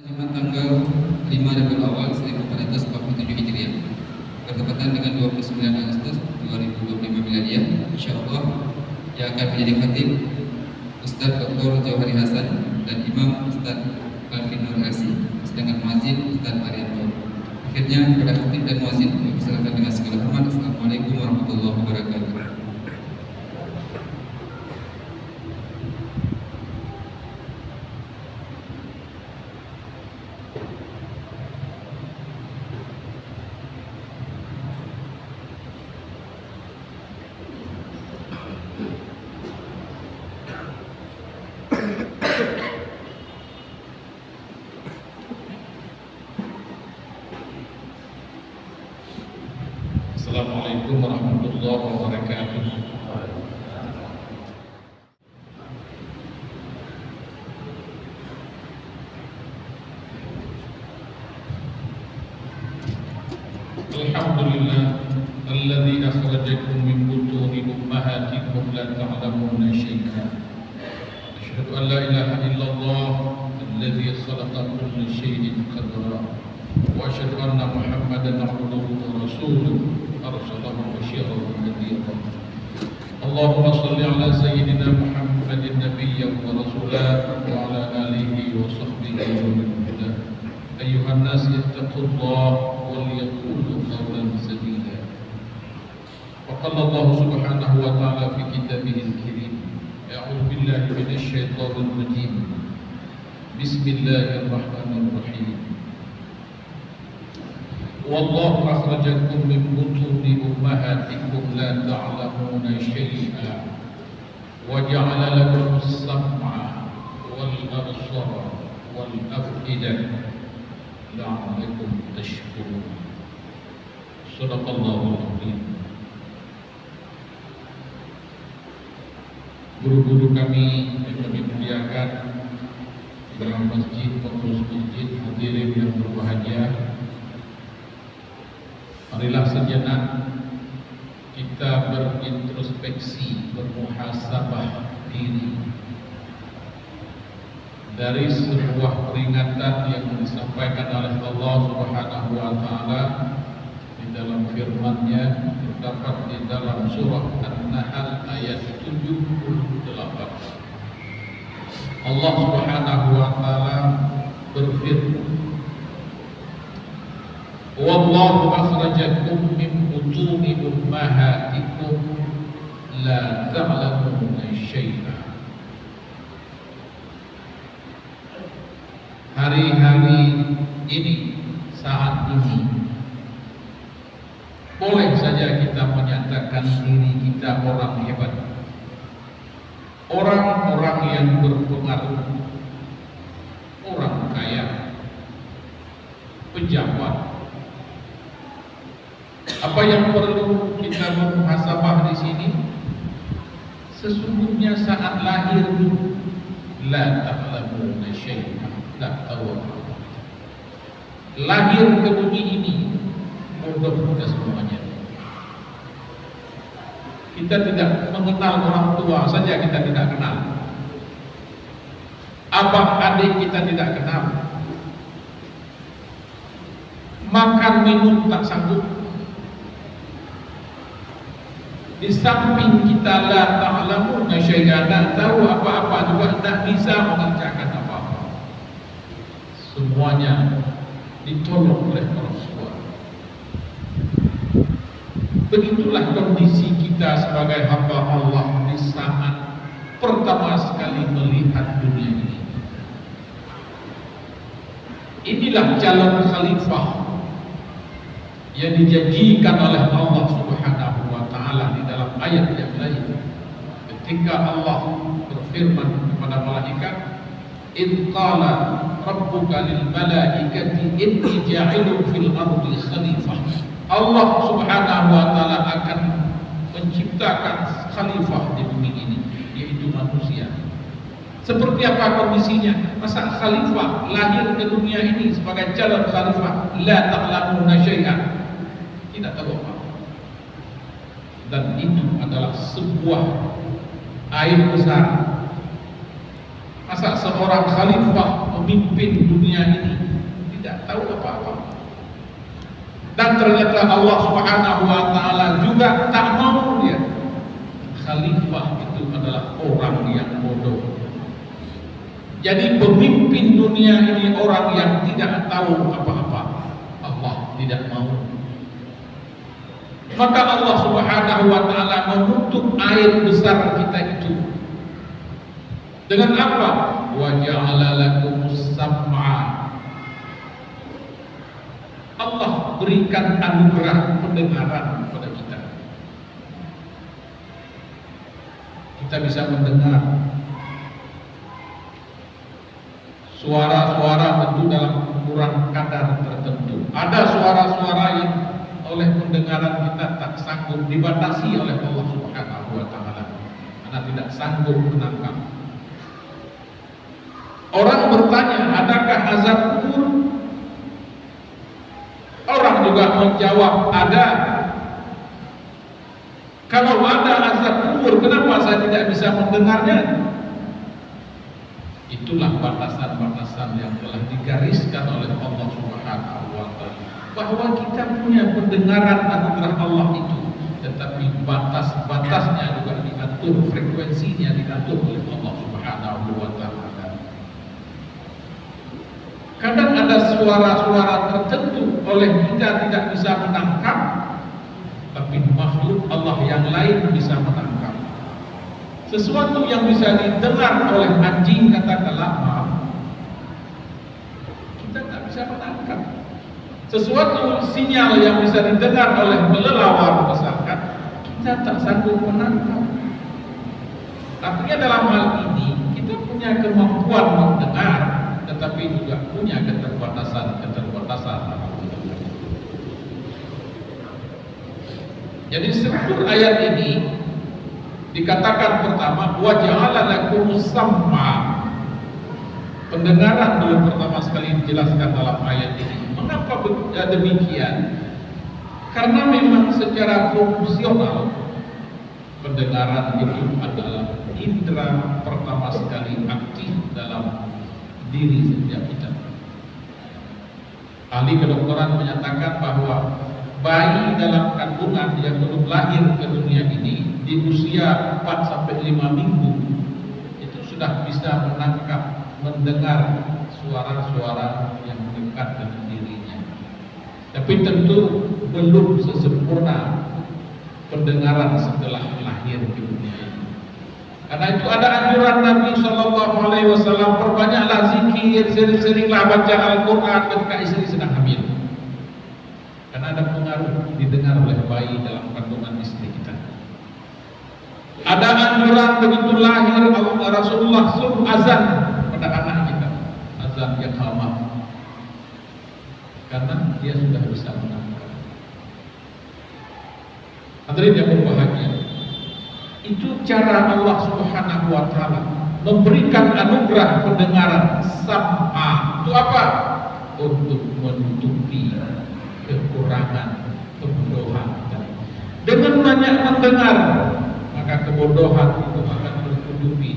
Jumat tanggal 5 Rabiul Awal 1447 Hijriah bertepatan dengan 29 Agustus 2025 Miladiah. Insyaallah yang akan menjadi khatib Ustaz Dr. Jauhari Hasan dan Imam Ustaz Alvin Nur Asi, sedangkan muazzin Ustaz Arianto. Akhirnya kepada khatib dan muazzin dipersilakan dengan segala hormat. Assalamualaikum warahmatullahi wabarakatuh. Assalamualaikum warahmatullahi wabarakatuh. Alhamdulillah alladzi akhrajakum min butuni ummahatikum la ta'lamuna syai'an. Asyhadu an la ilaha illallah alladzi khalaqa kulla syai'in qadra. Wa asyhadu anna Muhammadan abduhu wa rasuluhu arsalahu basyiran wa nadhiran. Allahumma shalli ala sayyidina Muhammadin nabiyyan wa rasulan wa ala alihi wa sahbihi wa man wala. Ayyuhan nas ittaqullaha wal yaqulu qawlan sadida. Wa qala Allah subhanahu wa ta'ala fi kitabihil karim. A'udzu billahi minasy syaithanir rajim. Bismillahirrahmanirrahim. Wallahu akhrajakum min butuni ummahatikum la ta'lamuna syai'an wa ja'ala lakum as-sam'a wal absara wal af'idata la'allakum tashkurun. Shadaqallahul azim. Guru-guru kami yang kami muliakan di dalam masjid, pengurus masjid, hadirin yang berbahagia, marilah sejenak kita berintrospeksi, bermuhasabah diri dari sebuah peringatan yang disampaikan oleh Allah Subhanahu wa taala di dalam firman-Nya, terdapat di dalam surah An-Nahl ayat 78. Allah Subhanahu wa taala berfirman, wallahu akhrajakum min butuni ummahatikum la ta'lamuna syai'an. Hari-hari ini, saat ini, boleh saja kita menyatakan diri kita orang hebat, orang-orang yang berpengaruh, orang kaya, pejabat. Apa yang perlu kita muhasabah di sini? Sesungguhnya saat lahir la ta'lamuna syai'an, tak tahu apa. Lahir ke bumi ini bodoh kita semuanya. Kita tidak mengenal orang tua saja, kita tidak kenal. Abang adik kita tidak kenal. Makan minum tak sanggup. Di samping kita la ta'lamuna syai'an, tak tahu apa-apa juga, tak bisa mengerjakan apa-apa. Semuanya ditolong oleh orang tua. Begitulah kondisi kita sebagai hamba Allah di saat pertama sekali melihat dunia ini. Inilah calon khalifah yang dijanjikan oleh Allah Subhanahu wa ta'ala di dalam ayat yang lain, ketika Allah berfirman kepada malaikat, "Idz qala rabbuka lil malaikati inni ja'ilun fil ardi khalifah." Allah Subhanahu wa ta'ala akan menciptakan khalifah di bumi ini, yaitu manusia. Seperti apa kondisinya? Masa khalifah lahir ke dunia ini sebagai calon khalifah, la ta'lamuna syai'an, tidak tahu apa. Dan itu adalah sebuah aib besar Masa seorang khalifah memimpin dunia ini tidak tahu apa-apa? Dan ternyata Allah Subhanahu wa taala juga tak mau dia. Khalifah itu adalah orang yang bodoh. Jadi pemimpin dunia ini orang yang tidak tahu apa-apa. Allah tidak mau. Maka Allah Subhanahu wa taala menutup air besar kita itu dengan apa? Wa ja'ala lakumus sam'a. Allah berikan anugerah pendengaran kepada kita. Kita bisa mendengar suara-suara tentu dalam ukuran kadar tertentu. Ada suara-suara yang oleh pendengaran kita tak sanggup, dibatasi oleh Allah Subhanahu wa taala karena tidak sanggup menangkap. Orang bertanya, adakah azab kubur? Orang juga menjawab, ada. Kalau ada azab kubur, kenapa saya tidak bisa mendengarnya? Itulah batasan-batasan yang telah digariskan oleh Allah Subhanahu wa taala. Bahwa kita punya pendengaran anugerah Allah itu, tetapi batas-batasnya juga diatur, frekuensinya diatur oleh Allah Subhanahu wa taala. Kadang ada suara-suara tertentu oleh kita tidak bisa menangkap, tapi makhluk Allah yang lain bisa menangkap. Sesuatu yang bisa didengar oleh anjing katakanlah, kita tak bisa menangkap. Sesuatu sinyal yang bisa didengar oleh kelelawar misalkan, kita tak sanggup menangkap. Artinya dalam hal ini kita punya kemampuan mendengar, tetapi juga punya keterbatasan. Jadi struktur ayat ini dikatakan pertama, wa ja'ala lakumus sam'a. Pendengaran dulu pertama sekali dijelaskan dalam ayat ini. Mengapa demikian? Karena memang secara fungsional pendengaran itu adalah indera pertama sekali aktif dalam diri setiap kita. Ahli kedokteran menyatakan bahwa bayi dalam kandungan yang belum lahir ke dunia ini di usia 4 sampai 5 minggu itu sudah bisa mendengar suara-suara yang dekat dengan dirinya. Tapi tentu belum sesempurna pendengaran setelah lahir ke dunia ini. Karena itu ada anjuran Nabi SAW, perbanyaklah zikir, sering-seringlah baca Al-Quran ketika istri sedang hamil. Karena ada pengaruh didengar oleh bayi dalam kandungan istri kita. Ada anjuran begitu lahir Rasulullah suruh azan pada anak kita, azan yang hamam, karena dia sudah bisa menangkap. Hadirin yang berbahagia, itu cara Allah Subhanahu wa taala memberikan anugerah pendengaran sam'a. Itu apa? Untuk menutupi kekurangan, kebodohan. Dengan banyak mendengar, maka kebodohan itu akan tertutupi.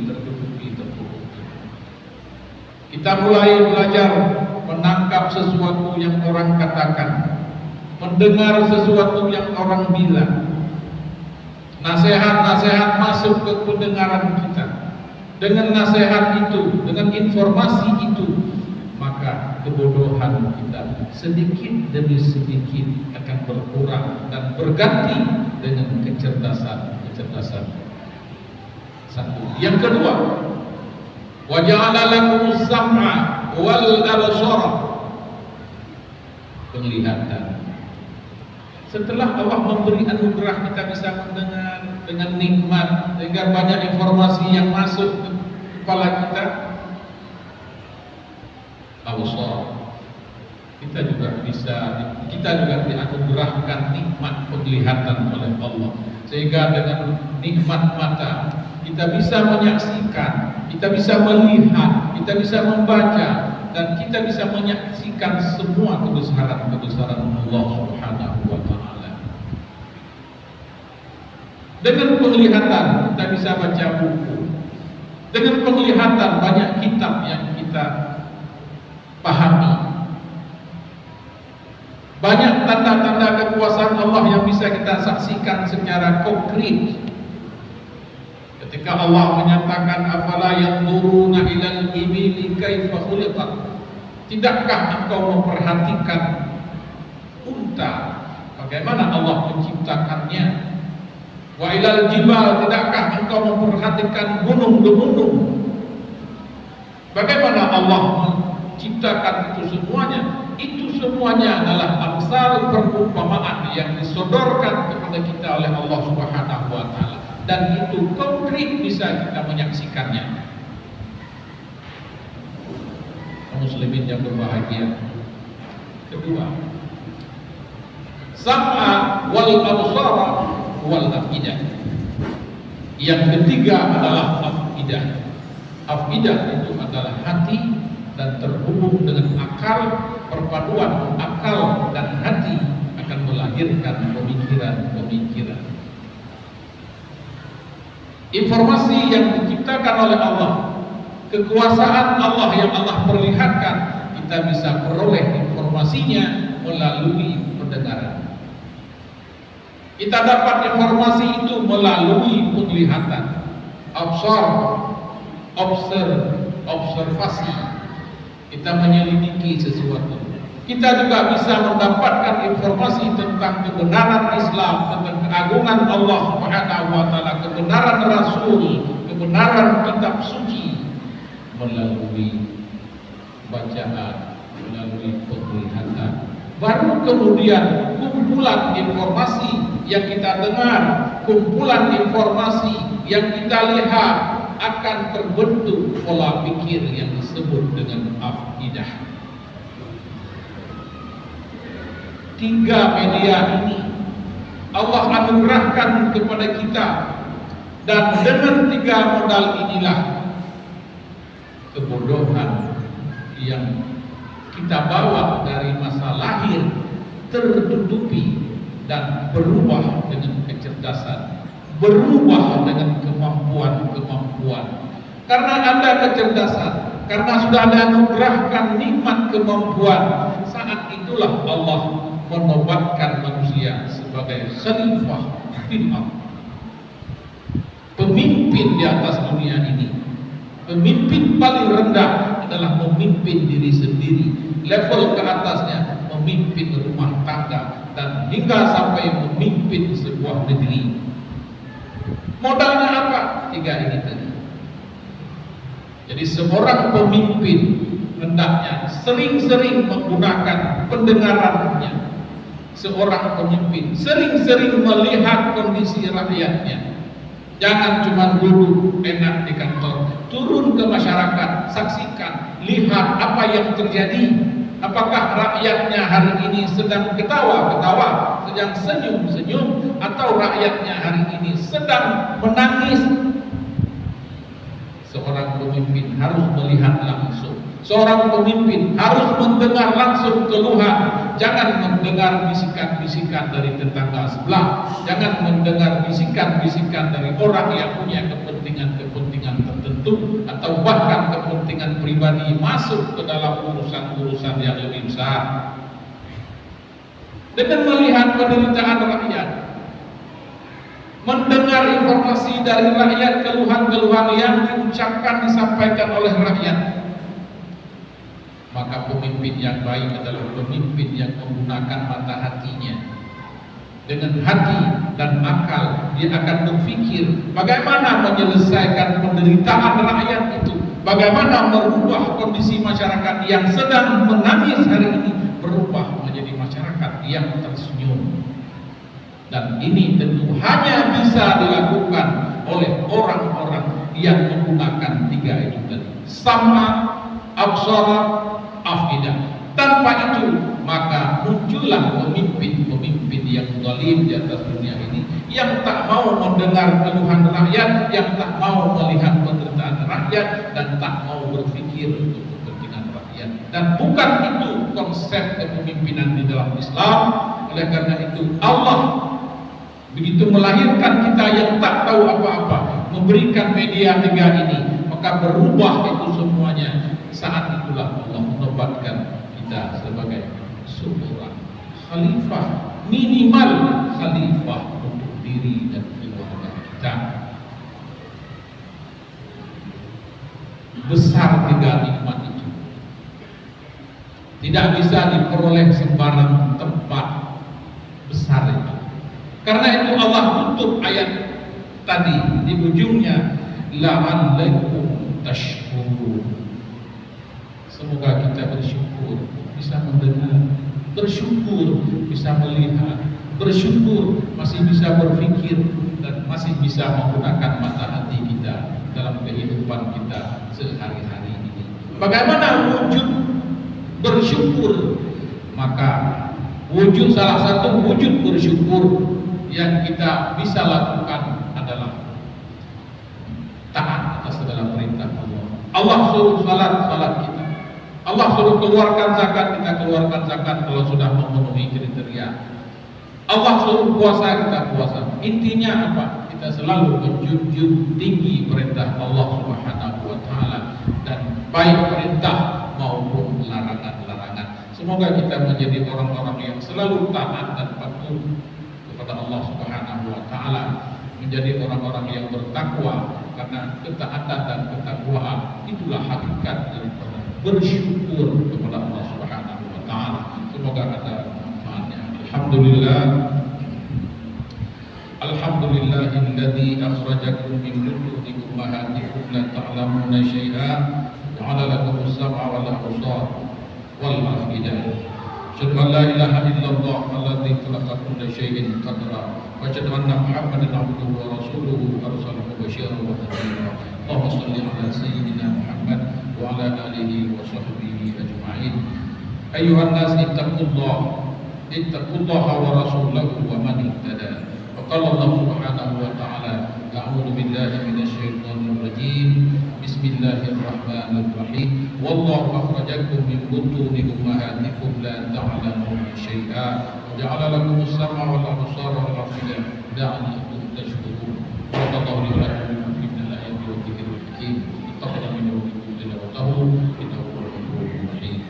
Kita mulai belajar menangkap sesuatu yang orang katakan, mendengar sesuatu yang orang bilang. Nasihat-nasihat masuk ke pendengaran kita. Dengan nasihat itu, dengan informasi itu, maka kebodohan kita sedikit demi sedikit akan berkurang dan berganti dengan kecerdasan. Satu. Yang kedua, wa ja'ala lakumus sam'a wal absara. Penglihatan. Setelah Allah memberi anugerah kita bisa mendengar dengan nikmat sehingga banyak informasi yang masuk ke kepala kita, absar. Kita juga dianugerahkan nikmat penglihatan oleh Allah, sehingga dengan nikmat mata kita bisa menyaksikan, kita bisa melihat, kita bisa membaca, dan kita bisa menyaksikan semua kebesaran Allah Subhanahu wa taala. Dengan penglihatan kita bisa baca buku, Dengan penglihatan banyak kitab yang kita pahami, banyak tanda-tanda kekuasaan Allah yang bisa kita saksikan secara konkret. Ketika Allah menyatakan afala yanzuruna ilal ibili kaifa khuliqat, tidakkah engkau memperhatikan unta, bagaimana Allah menciptakannya? Wa ilal jibal, tidakkah engkau memperhatikan gunung-gunung, bagaimana Allah menciptakan itu semuanya? Itu semuanya adalah amsal perumpamaan yang disodorkan kepada kita oleh Allah Subhanahu wa taala, dan itu konkret bisa kita menyaksikannya. Muslimin yang berbahagia. Kedua, sam'a wal absara wal afidah. Yang ketiga adalah afidah. Afidah itu adalah hati dan terhubung dengan akal. Perpaduan akal dan hati akan melahirkan pemikiran-pemikiran. Informasi yang diciptakan oleh Allah, kekuasaan Allah yang Allah perlihatkan, kita bisa peroleh informasinya melalui pendengaran. Kita dapat informasi itu melalui penglihatan, observasi. Kita menyelidiki sesuatu. Kita juga bisa mendapatkan informasi tentang kebenaran Islam, tentang keagungan Allah Subhanahu wa taala, kebenaran Rasul, kebenaran kitab suci melalui bacaan, melalui penglihatan. Baru kemudian kumpulan informasi yang kita dengar, kumpulan informasi yang kita lihat akan terbentuk pola pikir yang disebut dengan afidah. Tiga media ini Allah anugerahkan kepada kita, dan dengan tiga modal inilah kebodohan yang kita bawa dari masa lahir tertutupi dan berubah dengan kecerdasan, berubah dengan kemampuan-kemampuan. Karena ada kecerdasan, karena sudah ada anugerahkan nikmat kemampuan, saat itulah Allah menobatkan manusia sebagai khalifah fil ardh, pemimpin di atas dunia ini. Pemimpin paling rendah adalah memimpin diri sendiri, level ke atasnya memimpin rumah tangga, dan hingga sampai memimpin sebuah negeri. Modalnya apa? Tiga ini tadi. Jadi seorang pemimpin hendaknya sering-sering menggunakan pendengarannya. Seorang pemimpin sering-sering melihat kondisi rakyatnya. Jangan cuma duduk enak di kantor, turun ke masyarakat, saksikan, lihat apa yang terjadi. Apakah rakyatnya hari ini sedang ketawa-ketawa, sedang senyum-senyum, atau rakyatnya hari ini sedang menangis? Seorang pemimpin harus melihat langsung. Seorang pemimpin harus mendengar langsung keluhan. Jangan mendengar bisikan-bisikan dari tetangga sebelah. Jangan mendengar bisikan-bisikan dari orang yang punya kepentingan-kepentingan tertentu, atau bahkan kepentingan pribadi masuk ke dalam urusan-urusan yang lebih besar. Dengan melihat penderitaan rakyat, mendengar informasi dari rakyat, keluhan-keluhan yang diucapkan, disampaikan oleh rakyat, maka pemimpin yang baik adalah pemimpin yang menggunakan mata hatinya. Dengan hati dan akal dia akan berpikir bagaimana menyelesaikan penderitaan rakyat itu, bagaimana merubah kondisi masyarakat yang sedang menangis hari ini berubah menjadi masyarakat yang tersenyum. Dan ini tentu hanya bisa dilakukan oleh orang-orang yang menggunakan tiga itu tadi: sama, absara, afidah. Tanpa itu maka muncullah pemimpin-pemimpin yang zalim di atas dunia ini, yang tak mau mendengar keluhan rakyat, yang tak mau melihat penderitaan rakyat, dan tak mau berpikir untuk kepentingan rakyat. Dan bukan itu konsep kepemimpinan di dalam Islam. Oleh karena itu Allah begitu melahirkan kita yang tak tahu apa-apa, memberikan media tiga ini, maka berubah itu semuanya. Saat itulah Allah menobatkan kita sebagai seorang khalifah, minimal khalifah untuk diri dan keluarga kita. Besar tiga nikmat itu tidak bisa diperoleh sembarang tempat. Besar itu. Karena itu Allah tutup ayat tadi di ujungnya, la'allakum tashkurun. Semoga kita bersyukur, bisa mendengar, bersyukur bisa melihat, bersyukur masih bisa berpikir, dan masih bisa menggunakan mata hati kita dalam kehidupan kita sehari-hari ini. Bagaimana wujud bersyukur? Maka wujud, salah satu wujud bersyukur yang kita bisa lakukan adalah taat atas segala perintah Allah. Allah suruh salat kita. Allah suruh keluarkan zakat, kita keluarkan zakat kalau sudah memenuhi kriteria. Allah suruh puasa, kita puasa. Intinya apa? Kita selalu menjunjung tinggi perintah Allah Subhanahu wa taala, dan baik perintah maupun larangan-larangan. Semoga kita menjadi orang-orang yang selalu taat dan patuh kepada Allah Subhanahu wa taala, menjadi orang-orang yang bertakwa, karena ketaatan dan ketakwaan itulah hakikat daripada bersyukur kepada Allah Subhanahu wa taala. Semoga ada manfaatnya. Alhamdulillahilladzi akhrajakum min butuni ummahatikum la ta'lamuna syai'an wa 'ala lakumus sam'a wal absar wal afidah. Asyhadu an la ilaha illallah alladzi khalaqa kulla syai'in qadra wa asyhadu anna Muhammadan 'abduhu wa rasuluhu arsalahu basyiran wa nadhira. Allahumma shalli 'ala sayyidina Muhammad wa 'ala alihi wa sahbihi ajma'in. Ayyuhan nas ittaqullaha wa rasulahu wa man ihtada. Qala Allah Subhanahu wa ta'ala, a'udzu billahi minasy syaithanir rajim. Bismillahirrahmanirrahim. Wallahu akhrajakum min butuni ummahatikum la ta'lamuna syai'an wa ja'ala lakumus sam'a wal absara wal afidah la'allakum tashkurun. Wallahu li wa lakum min al-ayati wa dhikril hakim. Taqaddama min kulli wa tahu innahu ghafurur rahim.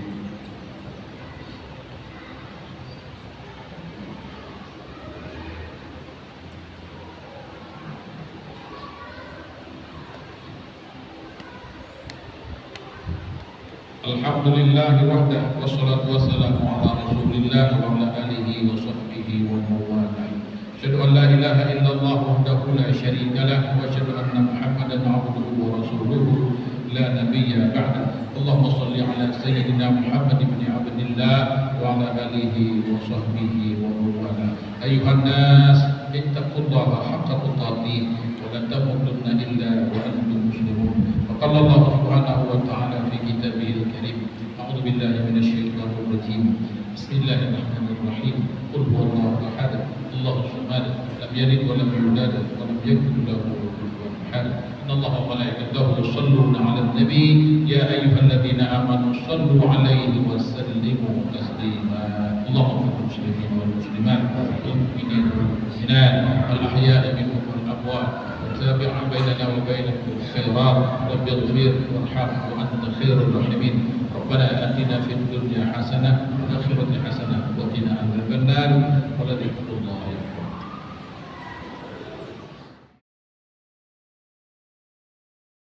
Alhamdulillah wahdah wassalatu wassalamu ala Rasulillah wa ala alihi wa sahbihi wa mawalah. Asyhadu an la ilaha illallah wahdahu la syarika lah wa asyhadu anna Muhammadan 'abduhu wa rasuluhu la nabiyya ba'da. Allahumma shalli ala sayyidina Muhammad ibn Abdillah wa ala alihi wa sahbihi wa mawalah. Ayyuhan nas ittaqullaha haqqa tuqatih wa la tamutunna illa wa antum muslimun. Qala Allah Subhanahu wa ta'ala fi kitabihil karim. A'udzu billahi minasy syaithanir rajim. Bismillahirrahmanirrahim. Qul huwallahu ahad, Allahus samad, lam yalid wa lam yulad wa lam yakul lahu kufuwan ahad. Innallaha wa malaikatahu yusholluna 'alan nabi ya ayyuhalladzina amanu shallu 'alaihi wa sallimu taslima. Allahumma muslimin wal muslimat wal mu'minin wal mu'minat wal ahya'i minhum wal amwat. تابع بيننا وبينكم الخيرات. رب اغفر وارحم وانت خير الراحمين. ربنا اتنا في الدنيا حسنه وفي الاخره حسنه وقنا عذاب النار ولذكر الله